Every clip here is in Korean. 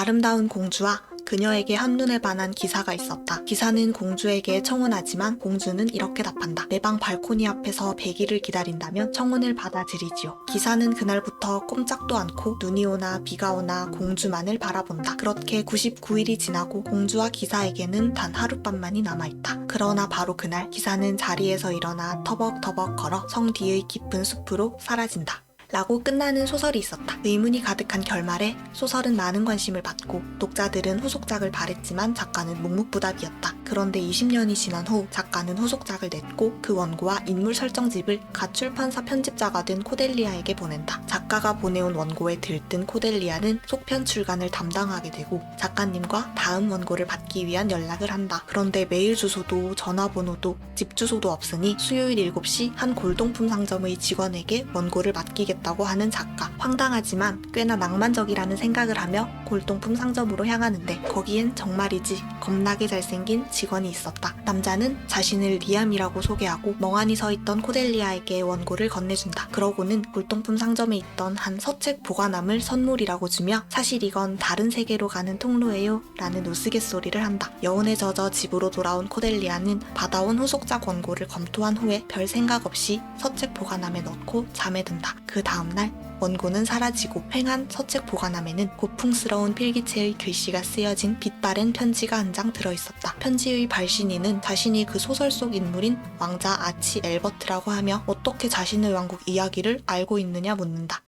아름다운 공주와 그녀에게 한눈에 반한 기사가 있었다. 기사는 공주에게 청혼하지만 공주는 이렇게 답한다. 내 방 발코니 앞에서 100일을 기다린다면 청혼을 받아들이지요. 기사는 그날부터 꼼짝도 않고 눈이 오나 비가 오나 공주만을 바라본다. 그렇게 99일이 지나고 공주와 기사에게는 단 하룻밤만이 남아있다. 그러나 바로 그날 기사는 자리에서 일어나 터벅터벅 걸어 성 뒤의 깊은 숲으로 사라진다. 라고 끝나는 소설이 있었다. 의문이 가득한 결말에 소설은 많은 관심을 받고 독자들은 후속작을 바랬지만 작가는 묵묵부답이었다. 그런데 20년이 지난 후 작가는 후속작을 냈고 그 원고와 인물 설정집을 갓 출판사 편집자가 된 코델리아에게 보낸다. 작가가 보내온 원고에 들뜬 코델리아는 속편 출간을 담당하게 되고 작가님과 다음 원고를 받기 위한 연락을 한다. 그런데 메일 주소도 전화번호도 집 주소도 없으니 수요일 7시 한 골동품 상점의 직원에게 원고를 맡기겠다고 하는 작가. 황당하지만 꽤나 낭만적이라는 생각을 하며 골동품 상점으로 향하는데 거기엔 정말이지 겁나게 잘생긴 직원이 있었다. 남자는 자신을 리암이라고 소개하고 멍하니 서있던 코델리아에게 원고를 건네준다. 그러고는 골동품 상점에 있던 한 서책 보관함을 선물이라고 주며 사실 이건 다른 세계로 가는 통로예요 라는 우스갯소리를 한다. 여운에 젖어 집으로 돌아온 코델리아는 받아온 후속작 원고를 검토한 후에 별 생각 없이 서책 보관함에 넣고 잠에 든다. 그 다음날 원고는 사라지고 횡한 서책 보관함에는 고풍스러운 필기체의 글씨가 쓰여진 빛바랜 편지가 한 장 들어있었다. 편지의 발신인은 자신이 그 소설 속 인물인 왕자 아치 엘버트라고 하며 어떻게 자신의 왕국 이야기를 알고 있느냐 묻는다.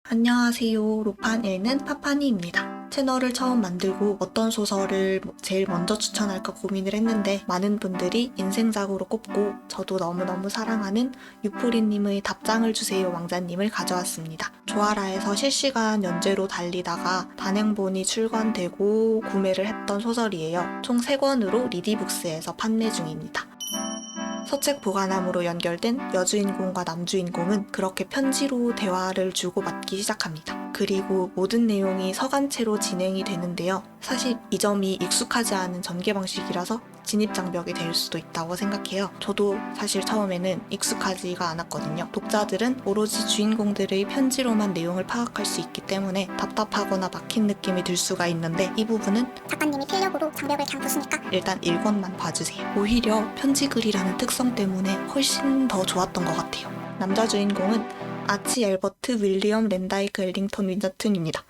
안녕하세요. 로판 읽는 파파니입니다. 채널을 처음 만들고 어떤 소설을 제일 먼저 추천할까 고민을 했는데 많은 분들이 인생작으로 꼽고 저도 너무너무 사랑하는 유포리님의 답장을 주세요 왕자님을 가져왔습니다. 조아라에서 실시간 연재로 달리다가 단행본이 출간되고 구매를 했던 소설이에요. 총 3권으로 리디북스에서 판매 중입니다. 서책 보관함으로 연결된 여주인공과 남주인공은 그렇게 편지로 대화를 주고받기 시작합니다. 그리고 모든 내용이 서간체로 진행이 되는데요. 사실 이 점이 익숙하지 않은 전개 방식이라서 진입장벽이 될 수도 있다고 생각해요. 저도 사실 처음에는 익숙하지가 않았거든요. 독자들은 오로지 주인공들의 편지로만 내용을 파악할 수 있기 때문에 답답하거나 막힌 느낌이 들 수가 있는데 이 부분은 작가님이 필력으로 장벽을 그냥 부수니까 일단 1권만 봐주세요. 오히려 편지글이라는 특성 때문에 훨씬 더 좋았던 것 같아요. 남자 주인공은 아치 엘버트 윌리엄 랜다이크 엘링턴 윈저튼입니다.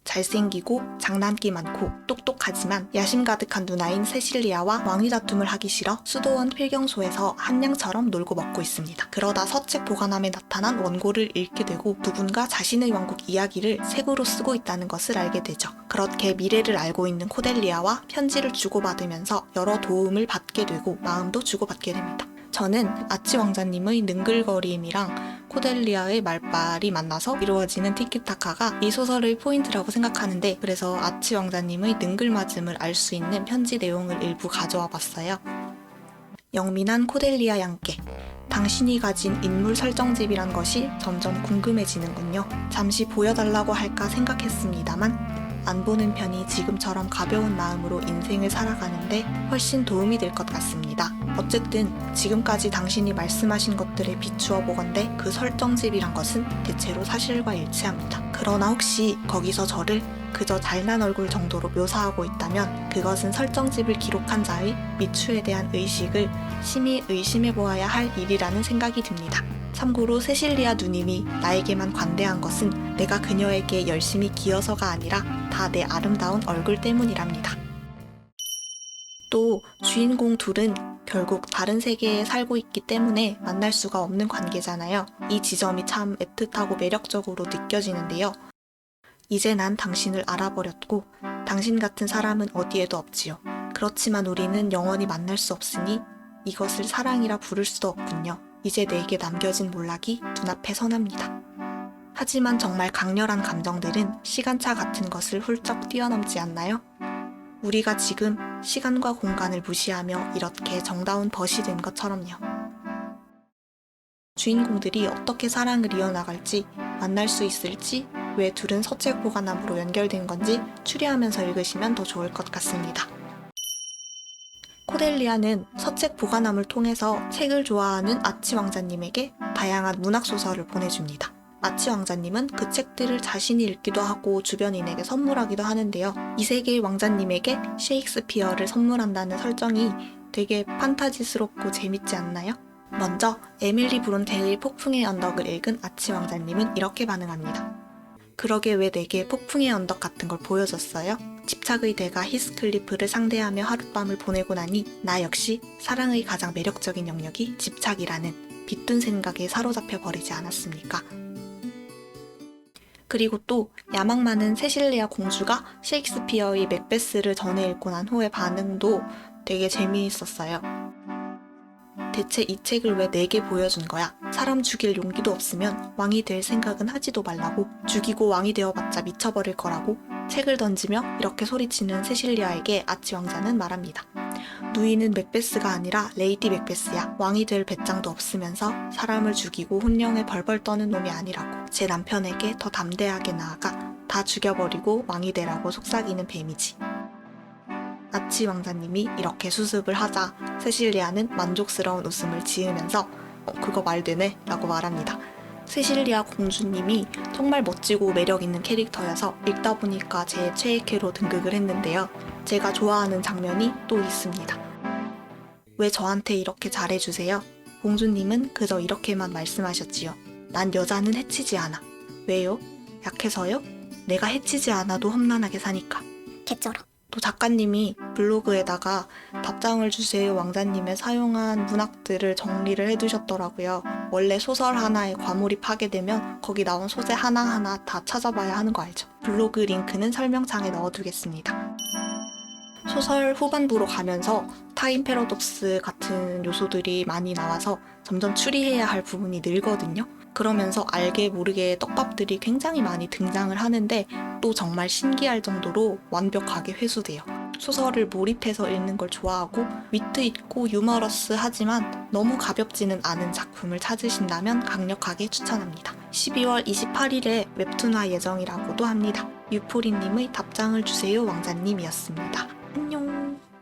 잘생기고 장난기 많고 똑똑하지만 야심 가득한 누나인 세실리아와 왕위 다툼을 하기 싫어 수도원 필경소에서 한양처럼 놀고 먹고 있습니다. 그러다 서책 보관함에 나타난 원고를 읽게 되고 누군가 자신의 왕국 이야기를 색으로 쓰고 있다는 것을 알게 되죠. 그렇게 미래를 알고 있는 코델리아와 편지를 주고받으면서 여러 도움을 받게 되고 마음도 주고받게 됩니다. 저는 아치 왕자님의 능글거림이랑 코델리아의 말빨이 만나서 이루어지는 티키타카가 이 소설의 포인트라고 생각하는데 그래서 아치 왕자님의 능글맞음을 알 수 있는 편지 내용을 일부 가져와 봤어요. 영민한 코델리아 양께 당신이 가진 인물 설정집이란 것이 점점 궁금해지는군요. 잠시 보여달라고 할까 생각했습니다만 안 보는 편이 지금처럼 가벼운 마음으로 인생을 살아가는데 훨씬 도움이 될 것 같습니다. 어쨌든 지금까지 당신이 말씀하신 것들에 비추어 보건대 그 설정집이란 것은 대체로 사실과 일치합니다. 그러나 혹시 거기서 저를 그저 잘난 얼굴 정도로 묘사하고 있다면 그것은 설정집을 기록한 자의 미추에 대한 의식을 심히 의심해보아야 할 일이라는 생각이 듭니다. 참고로 세실리아 누님이 나에게만 관대한 것은 내가 그녀에게 열심히 기어서가 아니라 다 내 아름다운 얼굴 때문이랍니다. 또 주인공 둘은 결국 다른 세계에 살고 있기 때문에 만날 수가 없는 관계잖아요. 이 지점이 참 애틋하고 매력적으로 느껴지는데요. 이제 난 당신을 알아버렸고 당신 같은 사람은 어디에도 없지요. 그렇지만 우리는 영원히 만날 수 없으니 이것을 사랑이라 부를 수도 없군요. 이제 내게 남겨진 몰락이 눈앞에 선합니다. 하지만 정말 강렬한 감정들은 시간차 같은 것을 훌쩍 뛰어넘지 않나요? 우리가 지금 시간과 공간을 무시하며 이렇게 정다운 벗이 된 것처럼요. 주인공들이 어떻게 사랑을 이어나갈지, 만날 수 있을지, 왜 둘은 서책 보관함으로 연결된 건지 추리하면서 읽으시면 더 좋을 것 같습니다. 코델리아는 서책 보관함을 통해서 책을 좋아하는 아치 왕자님에게 다양한 문학소설을 보내줍니다. 아치 왕자님은 그 책들을 자신이 읽기도 하고 주변인에게 선물하기도 하는데요. 이 세계의 왕자님에게 셰익스피어를 선물한다는 설정이 되게 판타지스럽고 재밌지 않나요? 먼저 에밀리 브론테의 폭풍의 언덕을 읽은 아치 왕자님은 이렇게 반응합니다. 그러게 왜 내게 폭풍의 언덕 같은 걸 보여줬어요? 집착의 대가 히스클리프를 상대하며 하룻밤을 보내고 나니 나 역시 사랑의 가장 매력적인 영역이 집착이라는 빗둔 생각에 사로잡혀 버리지 않았습니까? 그리고 또 야망 많은 세실리아 공주가 셰익스피어의 맥베스를 전에 읽고 난 후의 반응도 되게 재미있었어요. 대체 이 책을 왜 내게 보여준 거야? 사람 죽일 용기도 없으면 왕이 될 생각은 하지도 말라고. 죽이고 왕이 되어봤자 미쳐버릴 거라고. 책을 던지며 이렇게 소리치는 세실리아에게 아치 왕자는 말합니다. 누이는 맥베스가 아니라 레이디 맥베스야. 왕이 될 배짱도 없으면서 사람을 죽이고 혼령에 벌벌 떠는 놈이 아니라고. 제 남편에게 더 담대하게 나아가 다 죽여버리고 왕이 되라고 속삭이는 뱀이지. 아치 왕자님이 이렇게 수습을 하자 세실리아는 만족스러운 웃음을 지으면서 그거 말 되네 라고 말합니다. 세실리아 공주님이 정말 멋지고 매력있는 캐릭터여서 읽다 보니까 제 최애캐로 등극을 했는데요. 제가 좋아하는 장면이 또 있습니다. 왜 저한테 이렇게 잘해주세요? 공주님은 그저 이렇게만 말씀하셨지요. 난 여자는 해치지 않아. 왜요? 약해서요? 내가 해치지 않아도 험난하게 사니까. 개쩔어. 또 작가님이 블로그에다가 답장을 주세요 왕자님의 사용한 문학들을 정리를 해두셨더라고요. 원래 소설 하나에 과몰입하게 되면 거기 나온 소재 하나하나 다 찾아봐야 하는 거 알죠? 블로그 링크는 설명창에 넣어두겠습니다. 소설 후반부로 가면서 타임 패러독스 같은 요소들이 많이 나와서 점점 추리해야 할 부분이 늘거든요. 그러면서 알게 모르게 떡밥들이 굉장히 많이 등장을 하는데 또 정말 신기할 정도로 완벽하게 회수돼요. 소설을 몰입해서 읽는 걸 좋아하고 위트 있고 유머러스하지만 너무 가볍지는 않은 작품을 찾으신다면 강력하게 추천합니다. 12월 28일에 웹툰화 예정이라고도 합니다. 유포리님의 답장을 주세요 왕자님이었습니다. 안녕.